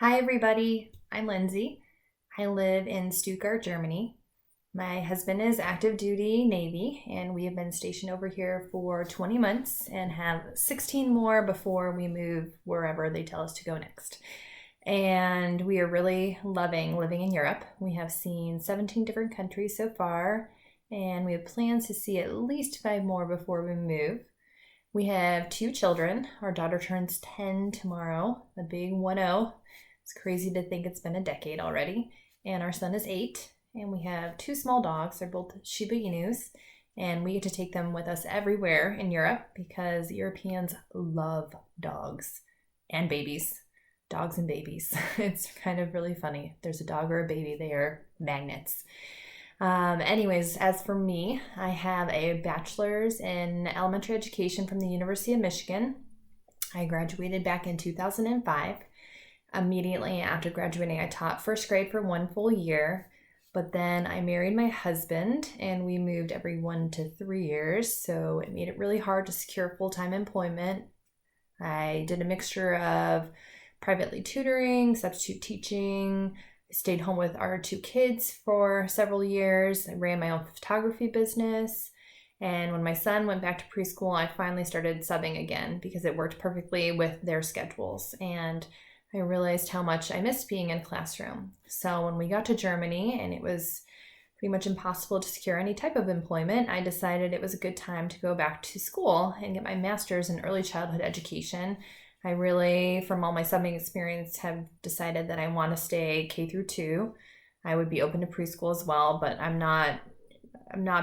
Hi, everybody. I'm Lindsay. I live in Stuttgart, Germany. My husband is active duty Navy, and we have been stationed over here for 20 months and have 16 more before we move wherever they tell us to go next. And we are really loving living in Europe. We have seen 17 different countries so far, and we have plans to see at least 5 more before we move. We have 2 children. Our daughter turns 10 tomorrow, a big 1-0. It's crazy to think it's been a decade already. And our son is 8, and we have 2 small dogs. They're both Shiba Inus, and we get to take them with us everywhere in Europe because Europeans love dogs and babies. Dogs and babies. It's kind of really funny. If there's a dog or a baby, they are magnets. Anyways, as for me, I have a bachelor's in elementary education from the University of Michigan. I graduated back in 2005. Immediately after graduating, I taught first grade for 1 full year, but then I married my husband and we moved every 1 to 3 years, so it made it really hard to secure full-time employment. I did a mixture of privately tutoring, substitute teaching. I stayed home with our 2 kids for several years. I ran my own photography business. And when my son went back to preschool, I finally started subbing again because it worked perfectly with their schedules. And I realized how much I missed being in classroom. So when we got to Germany and it was pretty much impossible to secure any type of employment, I decided it was a good time to go back to school and get my master's in early childhood education. I really, from all my subbing experience, have decided that I want to stay K through 2. I would be open to preschool as well, but I'm not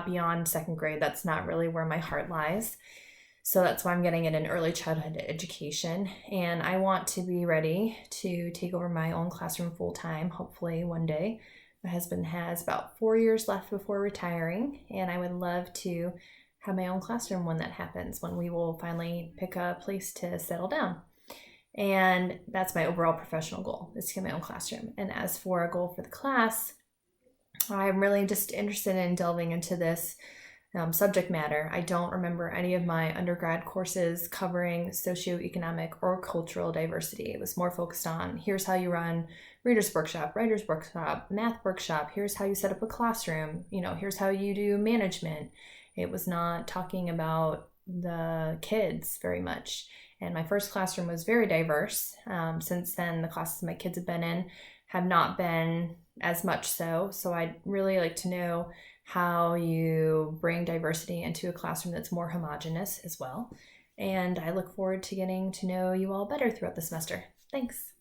beyond 2nd grade. That's not really where my heart lies. So that's why I'm getting it in early childhood education. And I want to be ready to take over my own classroom full time, hopefully one day. My husband has about 4 years left before retiring, and I would love to have my own classroom when that happens, when we will finally pick a place to settle down. And that's my overall professional goal, is to get my own classroom. And as for a goal for the class, I'm really just interested in delving into this subject matter. I don't remember any of my undergrad courses covering socioeconomic or cultural diversity. It was more focused on here's how you run reader's workshop, writer's workshop, math workshop, here's how you set up a classroom, here's how you do management. It was not talking about the kids very much. And my first classroom was very diverse. Since then, the classes my kids have been in have not been as much so. So I'd really like to know how you bring diversity into a classroom that's more homogenous as well. And I look forward to getting to know you all better throughout the semester. Thanks.